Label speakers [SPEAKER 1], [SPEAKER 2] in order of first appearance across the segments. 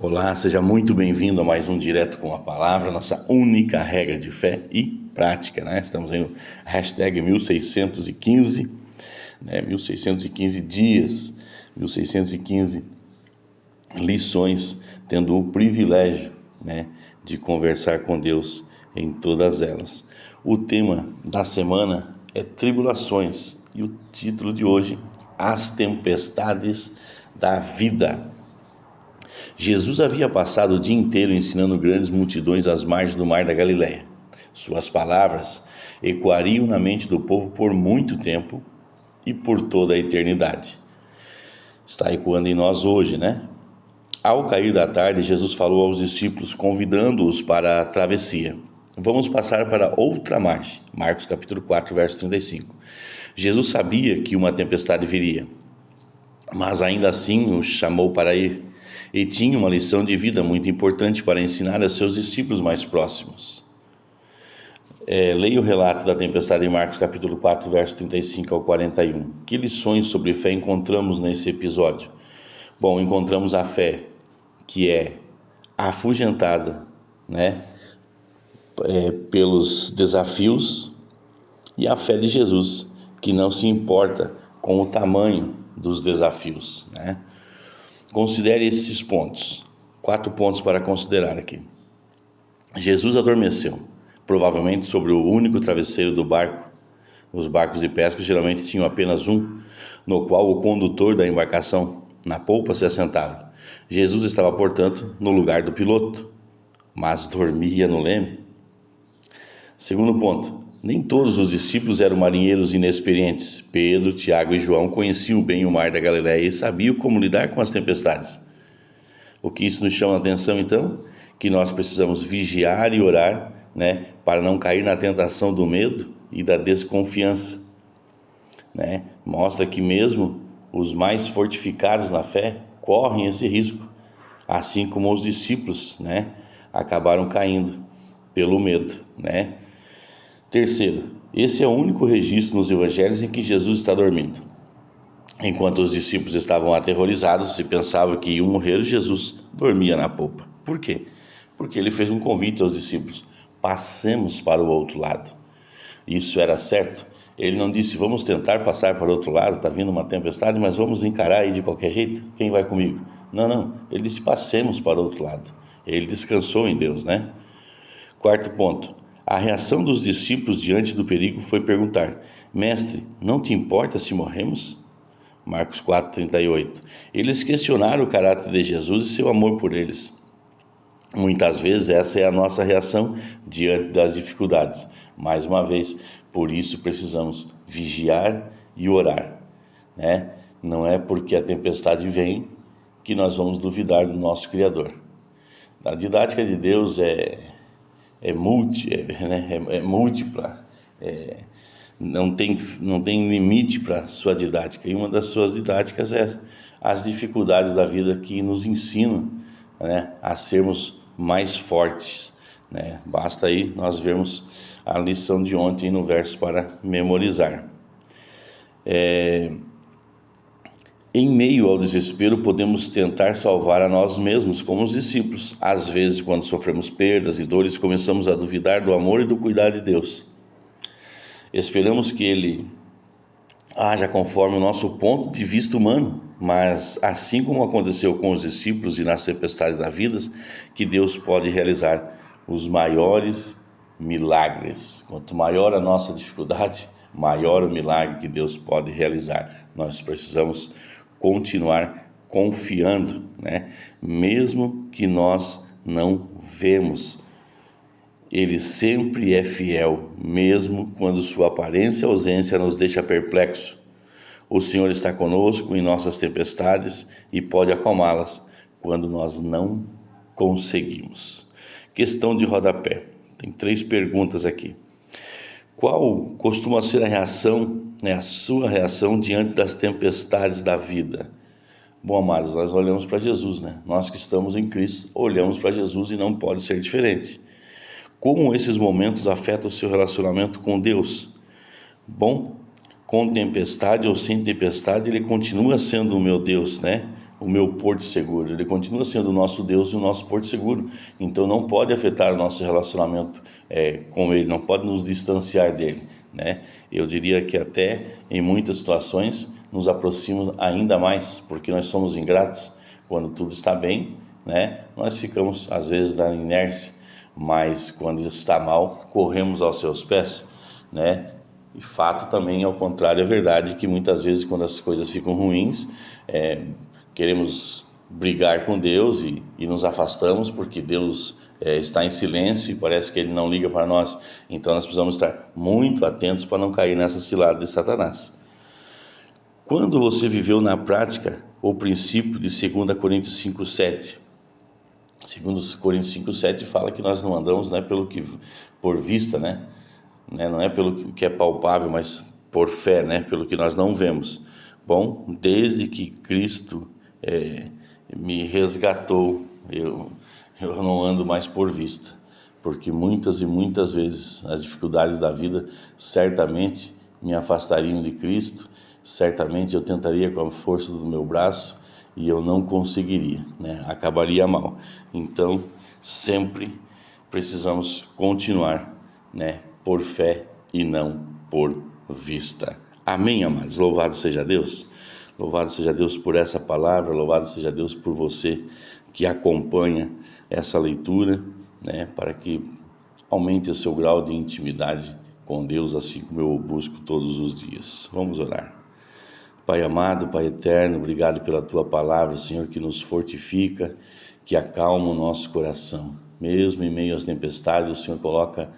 [SPEAKER 1] Olá, seja muito bem-vindo a mais um Direto com a Palavra, nossa única regra de fé e prática, né? Estamos aí no hashtag 1615, né? 1615 dias, 1615 lições, tendo o privilégio, né, de conversar com Deus em todas elas. O tema da semana é tribulações e o título de hoje, As Tempestades da Vida. Jesus havia passado o dia inteiro ensinando grandes multidões às margens do mar da Galileia. Suas palavras ecoariam na mente do povo por muito tempo e por toda a eternidade. Está ecoando em nós hoje, né? Ao cair da tarde, Jesus falou aos discípulos, convidando-os para a travessia. Vamos passar para outra margem. Marcos capítulo 4, verso 35. Jesus sabia que uma tempestade viria, mas ainda assim os chamou para ir. E tinha uma lição de vida muito importante para ensinar a seus discípulos mais próximos. Leia o relato da tempestade em Marcos capítulo 4, verso 35 ao 41. Que lições sobre fé encontramos nesse episódio? Bom, encontramos a fé que é afugentada, né, pelos desafios, e a fé de Jesus, que não se importa com o tamanho dos desafios, né? Considere esses pontos. 4 pontos para considerar aqui. Jesus adormeceu, provavelmente sobre o único travesseiro do barco. Os barcos de pesca geralmente tinham apenas um, no qual o condutor da embarcação, na polpa, se assentava. Jesus estava, portanto, no lugar do piloto, mas dormia no leme. Segundo ponto, nem todos os discípulos eram marinheiros inexperientes. Pedro, Tiago e João conheciam bem o mar da Galileia e sabiam como lidar com as tempestades. O que isso nos chama a atenção, então? Que nós precisamos vigiar e orar, né, para não cair na tentação do medo e da desconfiança, né? Mostra que mesmo os mais fortificados na fé correm esse risco, assim como os discípulos, né, acabaram caindo pelo medo, né? Terceiro, esse é o único registro nos evangelhos em que Jesus está dormindo. Enquanto os discípulos estavam aterrorizados e pensavam que iam morrer, Jesus dormia na polpa. Por quê? Porque ele fez um convite aos discípulos: passemos para o outro lado. Isso era certo. Ele não disse, vamos tentar passar para o outro lado, está vindo uma tempestade, mas vamos encarar aí de qualquer jeito, quem vai comigo? Não, ele disse, passemos para o outro lado. Ele descansou em Deus, né? Quarto ponto, a reação dos discípulos diante do perigo foi perguntar, mestre, não te importa se morremos? Marcos 4, 38. Eles questionaram o caráter de Jesus e seu amor por eles. Muitas vezes essa é a nossa reação diante das dificuldades. Mais uma vez, por isso precisamos vigiar e orar, né? Não é porque a tempestade vem que nós vamos duvidar do nosso Criador. A didática de Deus é múltipla, não tem limite para a sua didática. E uma das suas didáticas é as dificuldades da vida que nos ensinam, né, a sermos mais fortes, né? Basta aí nós vermos a lição de ontem no verso para memorizar. Em meio ao desespero, podemos tentar salvar a nós mesmos, como os discípulos. Às vezes, quando sofremos perdas e dores, começamos a duvidar do amor e do cuidado de Deus. Esperamos que Ele haja conforme o nosso ponto de vista humano, mas assim como aconteceu com os discípulos e nas tempestades da vida, que Deus pode realizar os maiores milagres. Quanto maior a nossa dificuldade, maior o milagre que Deus pode realizar. Nós precisamos continuar confiando, né? Mesmo que nós não vemos. Ele sempre é fiel, mesmo quando sua aparência e ausência nos deixa perplexo. O Senhor está conosco em nossas tempestades e pode acalmá-las quando nós não conseguimos. Questão de rodapé. Tem 3 perguntas aqui. Qual costuma ser a reação, né, a sua reação diante das tempestades da vida? Bom, amados, nós olhamos para Jesus, né? Nós que estamos em Cristo, olhamos para Jesus e não pode ser diferente. Como esses momentos afetam o seu relacionamento com Deus? Bom, com tempestade ou sem tempestade, Ele continua sendo o meu Deus, né? o meu porto seguro, Ele continua sendo o nosso Deus e o nosso porto seguro. Então não pode afetar o nosso relacionamento com Ele, não pode nos distanciar dEle, né? Eu diria que até em muitas situações nos aproxima ainda mais, porque nós somos ingratos. Quando tudo está bem, né, nós ficamos às vezes na inércia, mas quando está mal, corremos aos seus pés, né? E fato também, ao contrário, é verdade que muitas vezes quando as coisas ficam ruins, queremos brigar com Deus e nos afastamos porque Deus está em silêncio e parece que Ele não liga para nós. Então nós precisamos estar muito atentos para não cair nessa cilada de Satanás. Quando você viveu na prática o princípio de 2 Coríntios 5,7, 2 Coríntios 5,7 fala que nós não andamos, né, pelo que por vista, né? Não é pelo que é palpável, mas por fé, né? Pelo que nós não vemos. Bom, desde que Cristo me resgatou, eu não ando mais por vista, porque muitas e muitas vezes as dificuldades da vida certamente me afastariam de Cristo, certamente eu tentaria com a força do meu braço e eu não conseguiria, né? Acabaria mal. Então, sempre precisamos continuar, né, por fé e não por vista. Amém, amados? Louvado seja Deus. Louvado seja Deus por essa palavra, louvado seja Deus por você que acompanha essa leitura, né, para que aumente o seu grau de intimidade com Deus, assim como eu o busco todos os dias. Vamos orar. Pai amado, Pai eterno, obrigado pela Tua palavra, Senhor, que nos fortifica, que acalma o nosso coração. Mesmo em meio às tempestades, o Senhor coloca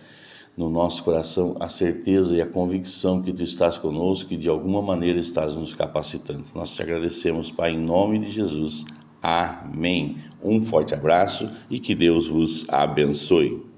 [SPEAKER 1] no nosso coração a certeza e a convicção que Tu estás conosco e de alguma maneira estás nos capacitando. Nós te agradecemos, Pai, em nome de Jesus. Amém. Um forte abraço e que Deus vos abençoe.